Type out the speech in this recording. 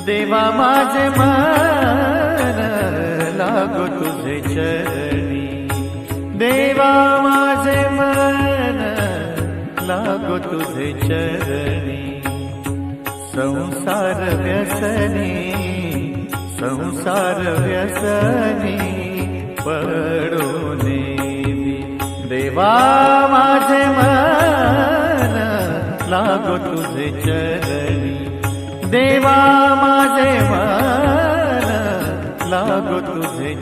देवा माझे मन लागो तुझे चरणी, देवा माझे मन लागो तुझे चरणी। संसार व्यसनी, संसार व्यसनी पडून देवा माझे मन लागो तुझे चरणी, देवा माझे मन लागो तुझे